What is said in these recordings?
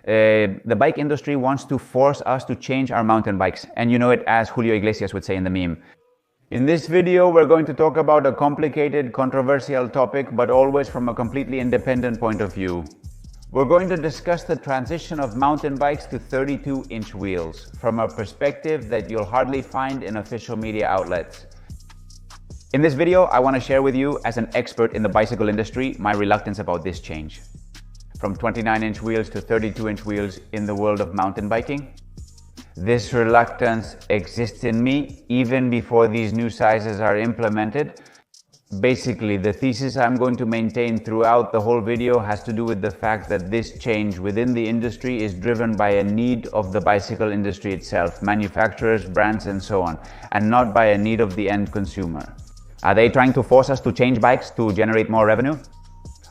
The bike industry wants to force us to change our mountain bikes, and you know it as Julio Iglesias would say in the meme. In this video, we're going to talk about a complicated, controversial topic, but always from a completely independent point of view. We're going to discuss the transition of mountain bikes to 32-inch wheels from a perspective that you'll hardly find in official media outlets. In this video, I want to share with you, as an expert in the bicycle industry, my reluctance about this change. From 29-inch wheels to 32-inch wheels in the world of mountain biking. This reluctance exists in me even before these new sizes are implemented. Basically, the thesis I'm going to maintain throughout the whole video has to do with the fact that this change within the industry is driven by a need of the bicycle industry itself, manufacturers, brands, and so on, and not by a need of the end consumer. Are they trying to force us to change bikes to generate more revenue?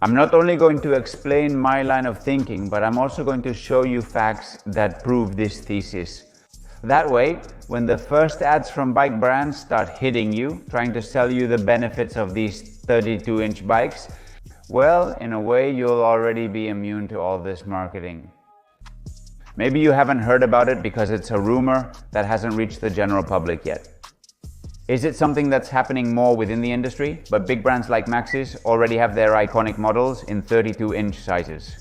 I'm not only going to explain my line of thinking, but I'm also going to show you facts that prove this thesis. That way, when the first ads from bike brands start hitting you, trying to sell you the benefits of these 32-inch bikes, well, in a way, you'll already be immune to all this marketing. Maybe you haven't heard about it because it's a rumor that hasn't reached the general public yet. Is it something that's happening more within the industry, but big brands like Maxxis already have their iconic models in 32-inch sizes?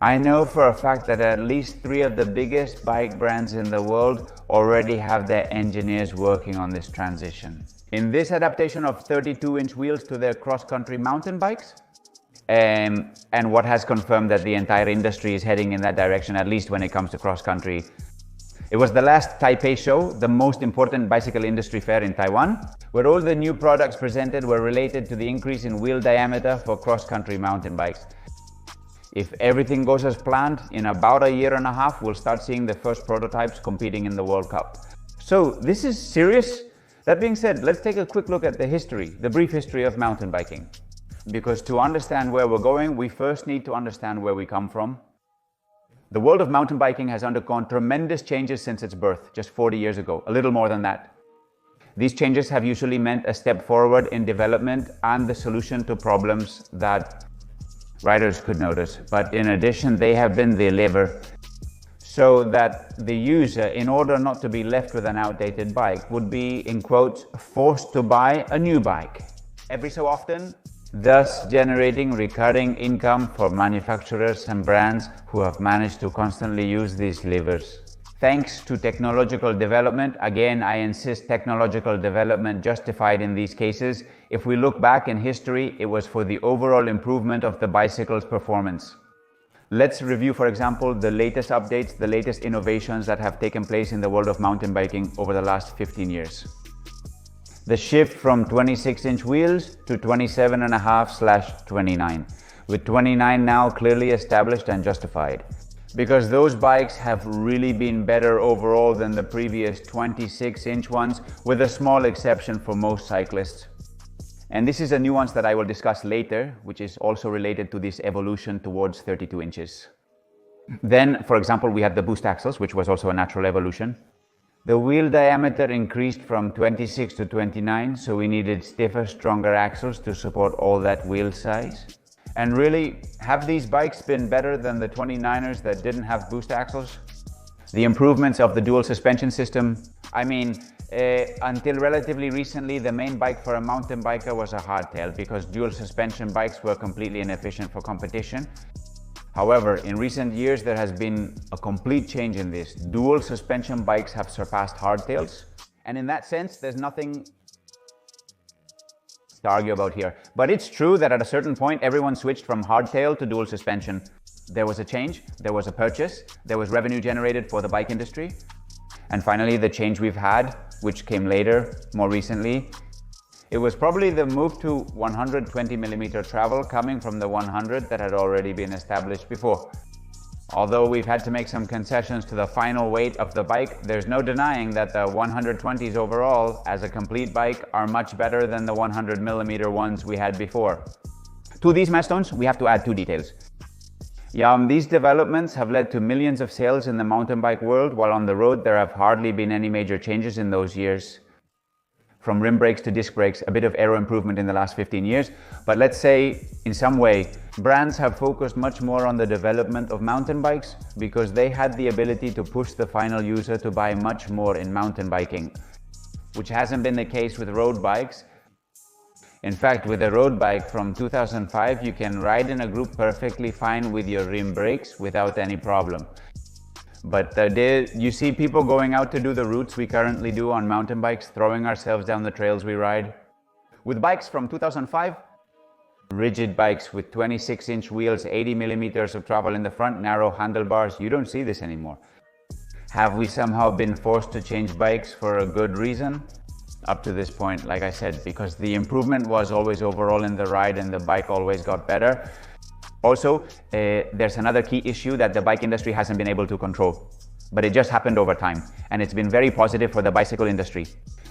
I know for a fact that at least 3 of the biggest bike brands in the world already have their engineers working on this transition. In this adaptation of 32-inch wheels to their cross-country mountain bikes, and what has confirmed that the entire industry is heading in that direction, at least when it comes to cross-country. It was the last Taipei show, the most important bicycle industry fair in Taiwan, where all the new products presented were related to the increase in wheel diameter for cross-country mountain bikes. If everything goes as planned, in about a year and a half, we'll start seeing the first prototypes competing in the World Cup. So this is serious. That being said, let's take a quick look at the history, the brief history of mountain biking. Because to understand where we're going, we first need to understand where we come from. The world of mountain biking has undergone tremendous changes since its birth, just 40 years ago, a little more than that. These changes have usually meant a step forward in development and the solution to problems that riders could notice, but in addition, they have been the lever so that the user, in order not to be left with an outdated bike, would be, in quotes, forced to buy a new bike every so often, thus generating recurring income for manufacturers and brands who have managed to constantly use these levers. Thanks to technological development, again, I insist technological development justified in these cases. If we look back in history, it was for the overall improvement of the bicycle's performance. Let's review, for example, the latest updates, the latest innovations that have taken place in the world of mountain biking over the last 15 years. The shift from 26-inch wheels to 27.5/29, with 29 now clearly established and justified. Because those bikes have really been better overall than the previous 26-inch ones, with a small exception for most cyclists. And this is a nuance that I will discuss later, which is also related to this evolution towards 32 inches. Then, for example, we had the boost axles, which was also a natural evolution. The wheel diameter increased from 26 to 29, so we needed stiffer, stronger axles to support all that wheel size. And really, have these bikes been better than the 29ers that didn't have boost axles? The improvements of the dual suspension system, until relatively recently, the main bike for a mountain biker was a hardtail because dual suspension bikes were completely inefficient for competition. However, in recent years, there has been a complete change in this. Dual suspension bikes have surpassed hardtails, and in that sense, there's nothing to argue about here. But it's true that at a certain point, everyone switched from hardtail to dual suspension. There was a change, there was a purchase, there was revenue generated for the bike industry. And finally, the change we've had, which came later, more recently, it was probably the move to 120mm travel coming from the 100 that had already been established before. Although we've had to make some concessions to the final weight of the bike, there's no denying that the 120s overall, as a complete bike, are much better than the 100mm ones we had before. To these milestones, we have to add 2 details. These developments have led to millions of sales in the mountain bike world, while on the road there have hardly been any major changes in those years. from rim brakes to disc brakes, a bit of aero improvement in the last 15 years. But let's say in some way, brands have focused much more on the development of mountain bikes because they had the ability to push the final user to buy much more in mountain biking, which hasn't been the case with road bikes. In fact, with a road bike from 2005, you can ride in a group perfectly fine with your rim brakes without any problem. But you see people going out to do the routes we currently do on mountain bikes, throwing ourselves down the trails we ride. With bikes from 2005, rigid bikes with 26-inch wheels, 80 millimeters of travel in the front, narrow handlebars, you don't see this anymore. Have we somehow been forced to change bikes for a good reason? Up to this point, like I said, because the improvement was always overall in the ride and the bike always got better. Also, there's another key issue that the bike industry hasn't been able to control, but it just happened over time, and it's been very positive for the bicycle industry.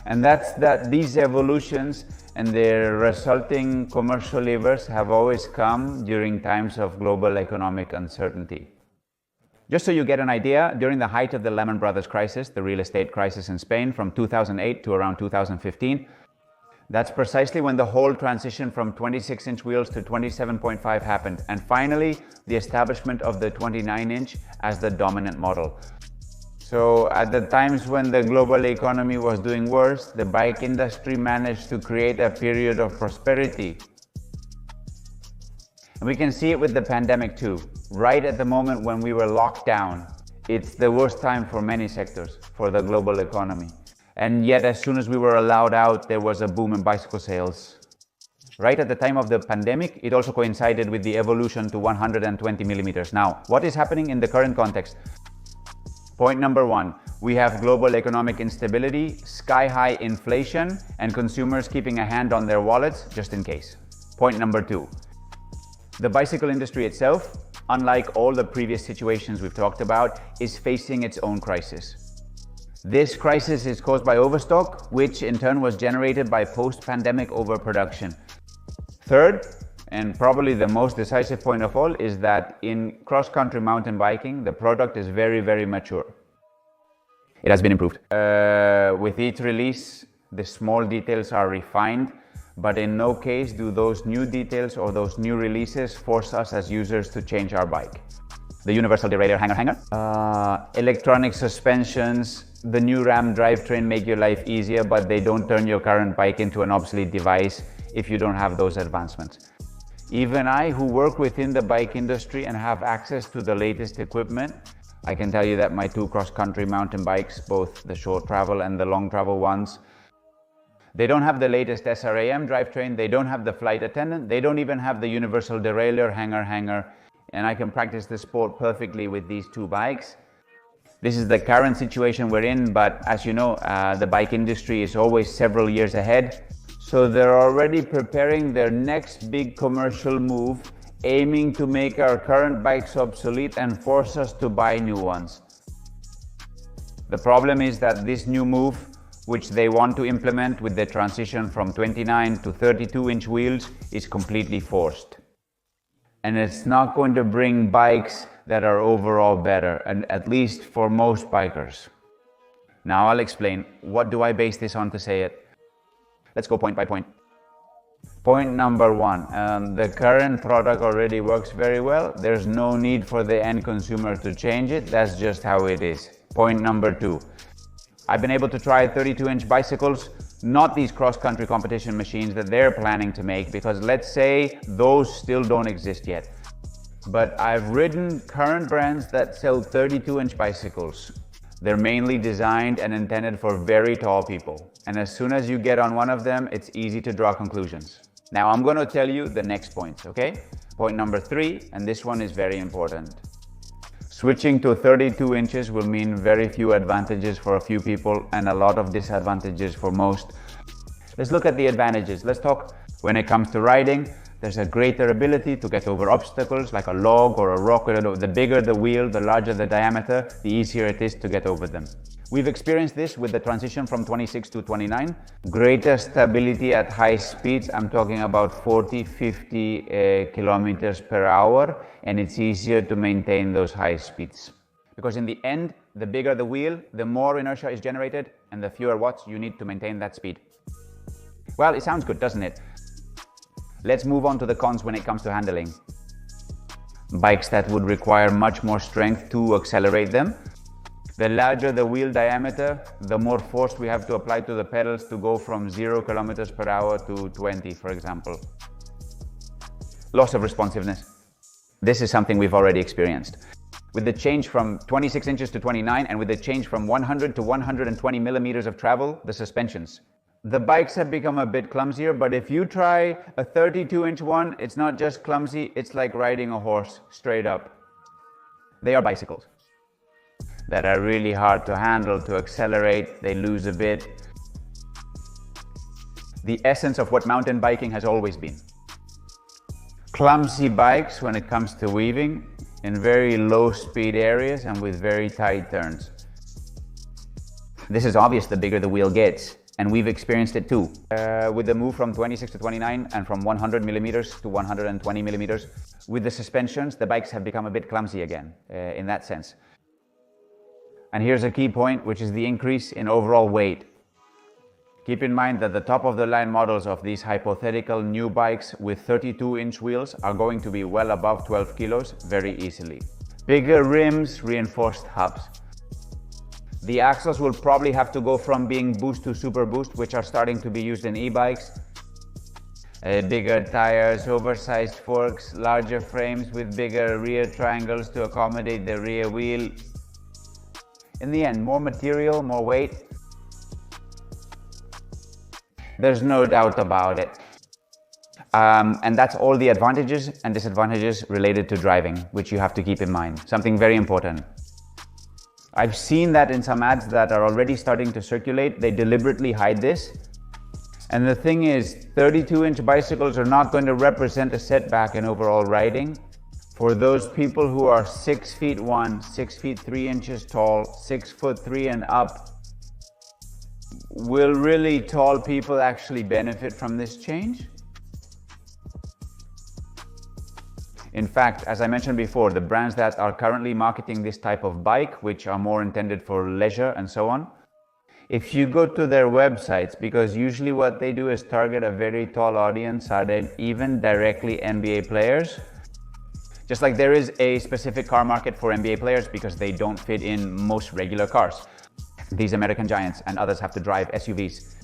And that's that these evolutions and their resulting commercial levers have always come during times of global economic uncertainty. Just so you get an idea, during the height of the Lehman Brothers crisis, the real estate crisis in Spain from 2008 to around 2015, that's precisely when the whole transition from 26-inch wheels to 27.5 happened, and finally the establishment of the 29-inch as the dominant model. So at the times when the global economy was doing worse, the bike industry managed to create a period of prosperity. And we can see it with the pandemic too. Right at the moment when we were locked down, it's the worst time for many sectors, for the global economy. And yet, as soon as we were allowed out, there was a boom in bicycle sales. Right at the time of the pandemic, it also coincided with the evolution to 120 millimeters. Now, what is happening in the current context? Point number one, we have global economic instability, sky-high inflation, and consumers keeping a hand on their wallets just in case. Point number two, the bicycle industry itself, unlike all the previous situations we've talked about, is facing its own crisis. This crisis is caused by overstock, which in turn was generated by post-pandemic overproduction. Third, and probably the most decisive point of all, is that in cross-country mountain biking, the product is very, very mature. It has been improved. With each release, the small details are refined, but in no case do those new details or those new releases force us as users to change our bike. The universal derailleur hanger, electronic suspensions, the new RAM drivetrain make your life easier, but they don't turn your current bike into an obsolete device if you don't have those advancements. Even I, who work within the bike industry and have access to the latest equipment, I can tell you that my two cross-country mountain bikes, both the short travel and the long travel ones, they don't have the latest SRAM drivetrain, they don't have the flight attendant, they don't even have the universal derailleur hanger, and I can practice the sport perfectly with these two bikes. This is the current situation we're in, but as you know, the bike industry is always several years ahead. So they're already preparing their next big commercial move, aiming to make our current bikes obsolete and force us to buy new ones. The problem is that this new move, which they want to implement with the transition from 29 to 32-inch wheels, is completely forced. And it's not going to bring bikes that are overall better, and at least for most bikers. Now I'll explain. What do I base this on to say it? Let's go point by point. Point number one, the current product already works very well. There's no need for the end consumer to change it. That's just how it is. Point number two, I've been able to try 32-inch bicycles, not these cross-country competition machines that they're planning to make, because let's say those still don't exist yet. But I've ridden current brands that sell 32-inch bicycles. They're mainly designed and intended for very tall people. And as soon as you get on one of them, it's easy to draw conclusions. Now I'm going to tell you the next points, okay? Point number three, and this one is very important. Switching to 32 inches will mean very few advantages for a few people and a lot of disadvantages for most. Let's look at the advantages. Let's talk when it comes to riding. There's a greater ability to get over obstacles like a log or a rock. The bigger the wheel, the larger the diameter, the easier it is to get over them. We've experienced this with the transition from 26 to 29. Greater stability at high speeds. I'm talking about 40, 50 kilometers per hour, and it's easier to maintain those high speeds. Because in the end, the bigger the wheel, the more inertia is generated and the fewer watts you need to maintain that speed. Well, it sounds good, doesn't it? Let's move on to the cons when it comes to handling. Bikes that would require much more strength to accelerate them. The larger the wheel diameter, the more force we have to apply to the pedals to go from 0 kilometers per hour to 20, for example. Loss of responsiveness. This is something we've already experienced. With the change from 26 inches to 29 and with the change from 100 to 120 millimeters of travel, the suspensions. The bikes have become a bit clumsier, but if you try a 32-inch one, it's not just clumsy, it's like riding a horse, straight up. They are bicycles that are really hard to handle, to accelerate, they lose a bit. The essence of what mountain biking has always been. Clumsy bikes when it comes to weaving in very low speed areas and with very tight turns. This is obvious the bigger the wheel gets, and we've experienced it too. With the move from 26 to 29 and from 100 millimeters to 120 millimeters, with the suspensions, the bikes have become a bit clumsy again, in that sense. And here's a key point, which is the increase in overall weight. Keep in mind that the top of the line models of these hypothetical new bikes with 32-inch wheels are going to be well above 12 kilos very easily. Bigger rims, reinforced hubs. The axles will probably have to go from being boost to super boost, which are starting to be used in e-bikes. Bigger tires, oversized forks, larger frames with bigger rear triangles to accommodate the rear wheel. In the end, more material, more weight. There's no doubt about it. And that's all the advantages and disadvantages related to driving, which you have to keep in mind. Something very important. I've seen that in some ads that are already starting to circulate, they deliberately hide this. And the thing is, 32-inch bicycles are not going to represent a setback in overall riding. For those people who are 6 feet 1, 6 feet 3 inches tall, 6 foot 3 and up, will really tall people actually benefit from this change? In fact, as I mentioned before, the brands that are currently marketing this type of bike, which are more intended for leisure and so on, if you go to their websites, because usually what they do is target a very tall audience, are they even directly NBA players? Just like there is a specific car market for NBA players because they don't fit in most regular cars. These American giants and others have to drive SUVs.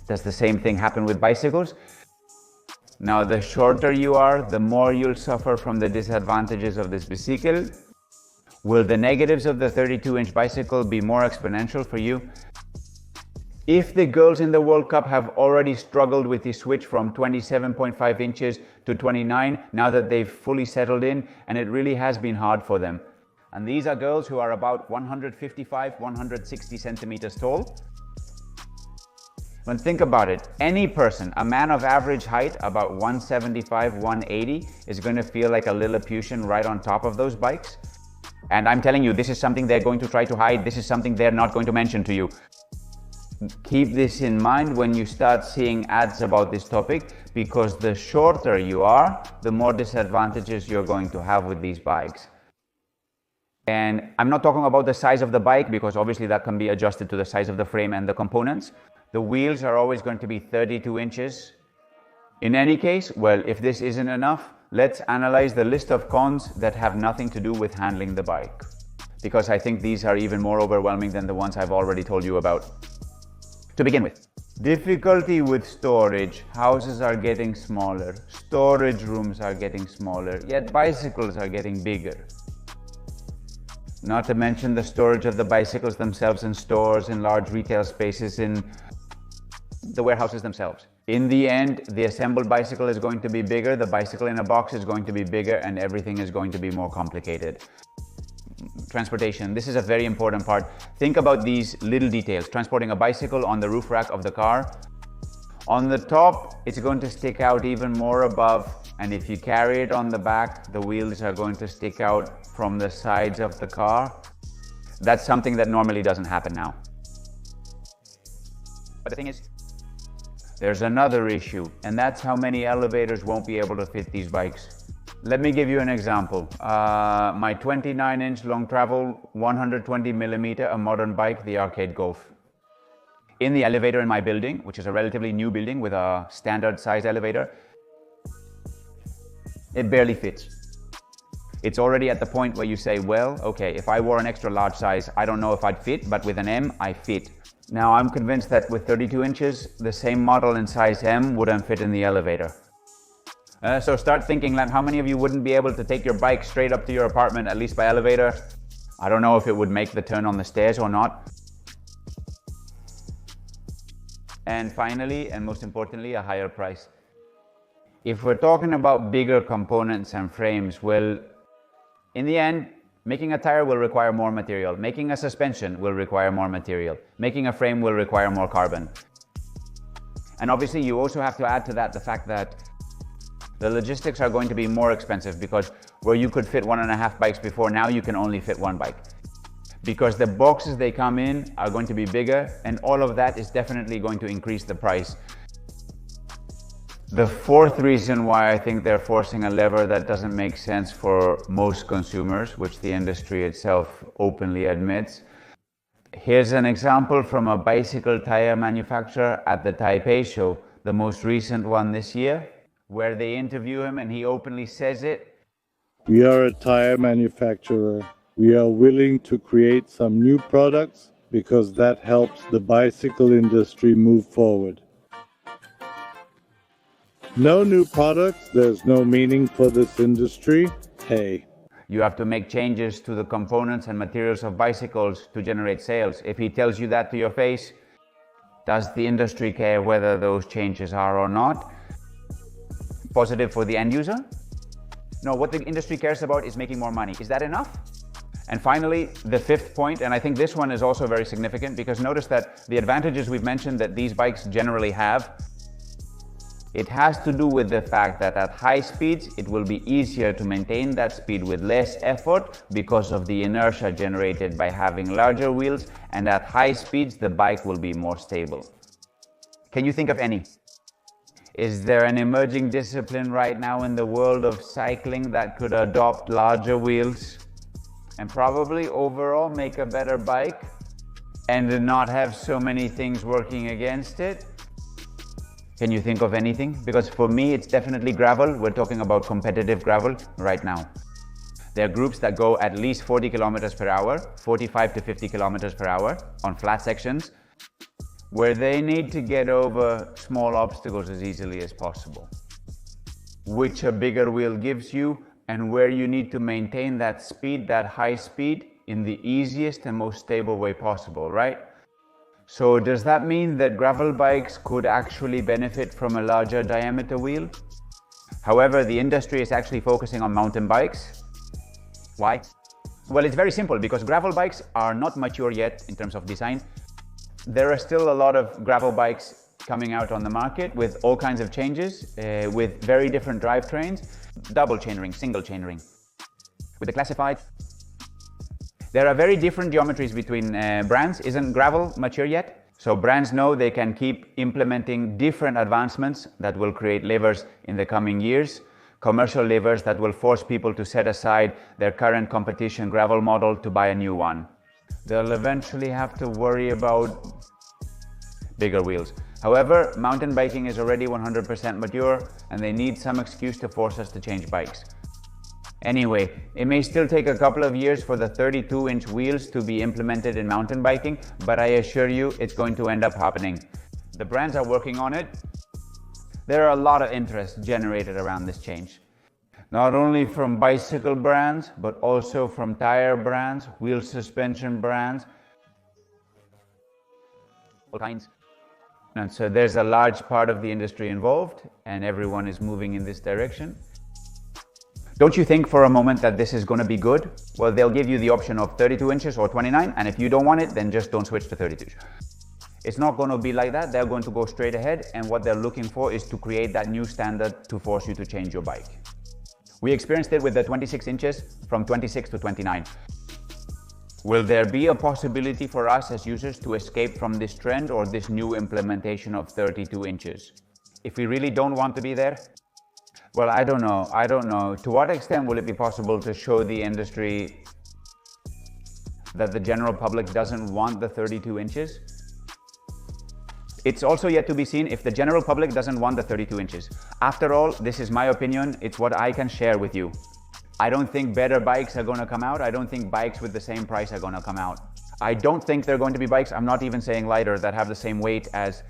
Does the same thing happen with bicycles? Now, the shorter you are, the more you'll suffer from the disadvantages of this bicycle. Will the negatives of the 32-inch bicycle be more exponential for you? If the girls in the World Cup have already struggled with the switch from 27.5 inches to 29, now that they've fully settled in, and it really has been hard for them. And these are girls who are about 155, 160 centimeters tall. When think about it, any person, a man of average height, about 175, 180, is going to feel like a Lilliputian right on top of those bikes. And I'm telling you, this is something they're going to try to hide. This is something they're not going to mention to you. Keep this in mind when you start seeing ads about this topic, because the shorter you are, the more disadvantages you're going to have with these bikes. And I'm not talking about the size of the bike, because obviously that can be adjusted to the size of the frame and the components. The wheels are always going to be 32 inches. In any case, well, if this isn't enough, let's analyze the list of cons that have nothing to do with handling the bike, because I think these are even more overwhelming than the ones I've already told you about. To begin with, difficulty with storage. Houses are getting smaller, storage rooms are getting smaller, yet bicycles are getting bigger. Not to mention the storage of the bicycles themselves in stores, in large retail spaces, in the warehouses themselves. In the end, the assembled bicycle is going to be bigger, the bicycle in a box is going to be bigger, and everything is going to be more complicated. Transportation, this is a very important part. Think about these little details. Transporting a bicycle on the roof rack of the car. On the top, it's going to stick out even more above, and if you carry it on the back, the wheels are going to stick out from the sides of the car. That's something that normally doesn't happen now. But the thing is, there's another issue, and that's how many elevators won't be able to fit these bikes. Let me give you an example. My 29-inch long travel, 120 millimeter, a modern bike, the Arcade Golf. In the elevator in my building, which is a relatively new building with a standard size elevator, it barely fits. It's already at the point where you say, well, okay, if I wore an extra large size, I don't know if I'd fit, but with an M, I fit. Now I'm convinced that with 32 inches, the same model in size M wouldn't fit in the elevator. So start thinking, like, how many of you wouldn't be able to take your bike straight up to your apartment, at least by elevator? I don't know if it would make the turn on the stairs or not. And finally, and most importantly, a higher price. If we're talking about bigger components and frames, well, in the end, making a tire will require more material. Making a suspension will require more material. Making a frame will require more carbon. And obviously, you also have to add to that the fact that the logistics are going to be more expensive, because where you could fit 1.5 bikes before, now you can only fit 1 bike. Because the boxes they come in are going to be bigger, and all of that is definitely going to increase the price. The fourth reason why I think they're forcing a lever that doesn't make sense for most consumers, which the industry itself openly admits. Here's an example from a bicycle tire manufacturer at the Taipei show, the most recent one this year, where they interview him and he openly says it. We are a tire manufacturer. We are willing to create some new products because that helps the bicycle industry move forward. No new products, there's no meaning for this industry. Hey. You have to make changes to the components and materials of bicycles to generate sales. If he tells you that to your face, does the industry care whether those changes are or not? Positive for the end user? No, what the industry cares about is making more money. Is that enough? And finally, the fifth point, and I think this one is also very significant, because notice that the advantages we've mentioned that these bikes generally have, it has to do with the fact that at high speeds, it will be easier to maintain that speed with less effort because of the inertia generated by having larger wheels, and at high speeds, the bike will be more stable. Can you think of any? Is there an emerging discipline right now in the world of cycling that could adopt larger wheels and probably overall make a better bike and not have so many things working against it? Can you think of anything? Because for me, it's definitely gravel. We're talking about competitive gravel right now. There are groups that go at least 40 kilometers per hour, 45 to 50 kilometers per hour on flat sections, where they need to get over small obstacles as easily as possible, which a bigger wheel gives you, and where you need to maintain that speed, that high speed, in the easiest and most stable way possible, right? So does that mean that gravel bikes could actually benefit from a larger diameter wheel? However, the industry is actually focusing on mountain bikes. Why? Well, it's very simple, because gravel bikes are not mature yet in terms of design. There are still a lot of gravel bikes coming out on the market with all kinds of changes, with very different drivetrains, double chainring, single chainring. With the classified, there are very different geometries between brands. Isn't gravel mature yet? So brands know they can keep implementing different advancements that will create levers in the coming years, commercial levers that will force people to set aside their current competition gravel model to buy a new one. They'll eventually have to worry about bigger wheels. However, mountain biking is already 100% mature, and they need some excuse to force us to change bikes. Anyway, it may still take a couple of years for the 32-inch wheels to be implemented in mountain biking, but I assure you it's going to end up happening. The brands are working on it. There are a lot of interest generated around this change. Not only from bicycle brands, but also from tire brands, wheel suspension brands, all kinds. And so there's a large part of the industry involved, and everyone is moving in this direction. Don't you think for a moment that this is going to be good? Well, they'll give you the option of 32 inches or 29, and if you don't want it, then just don't switch to 32. It's not going to be like that. They're going to go straight ahead, and what they're looking for is to create that new standard to force you to change your bike. We experienced it with the 26 inches from 26 to 29. Will there be a possibility for us as users to escape from this trend or this new implementation of 32 inches? If we really don't want to be there? Well, I don't know. To what extent will it be possible to show the industry that the general public doesn't want the 32 inches? It's also yet to be seen if the general public doesn't want the 32 inches. After all, this is my opinion. It's what I can share with you. I don't think better bikes are going to come out. I don't think bikes with the same price are going to come out. I don't think there are going to be bikes, I'm not even saying lighter, that have the same weight as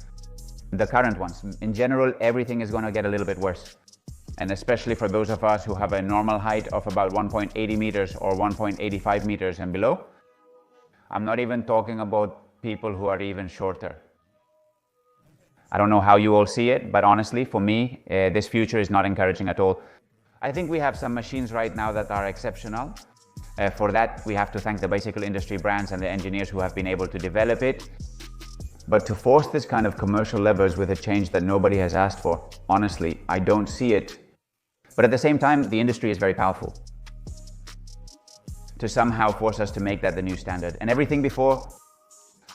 the current ones. In general, everything is going to get a little bit worse. And especially for those of us who have a normal height of about 1.80 meters or 1.85 meters and below. I'm not even talking about people who are even shorter. I don't know how you all see it, but honestly, for me, this future is not encouraging at all. I think we have some machines right now that are exceptional. For that, we have to thank the bicycle industry brands and the engineers who have been able to develop it. But to force this kind of commercial levers with a change that nobody has asked for, honestly, I don't see it. But at the same time, the industry is very powerful to somehow force us to make that the new standard. And everything before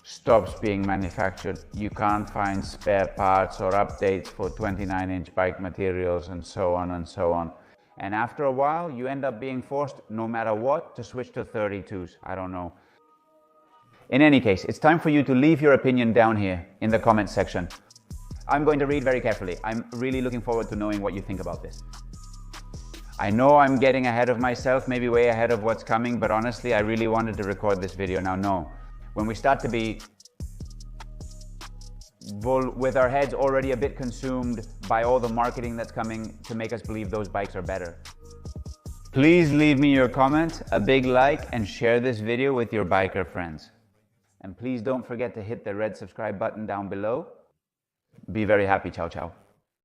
stops being manufactured. You can't find spare parts or updates for 29-inch bike materials and so on and so on. And after a while, you end up being forced, no matter what, to switch to 32s. I don't know. In any case, it's time for you to leave your opinion down here in the comments section. I'm going to read very carefully. I'm really looking forward to knowing what you think about this. I know I'm getting ahead of myself, maybe way ahead of what's coming, but honestly, I really wanted to record this video. Now, no. When we start to be with our heads already a bit consumed by all the marketing that's coming to make us believe those bikes are better. Please leave me your comment, a big like, and share this video with your biker friends. And please don't forget to hit the red subscribe button down below. Be very happy. Ciao, ciao.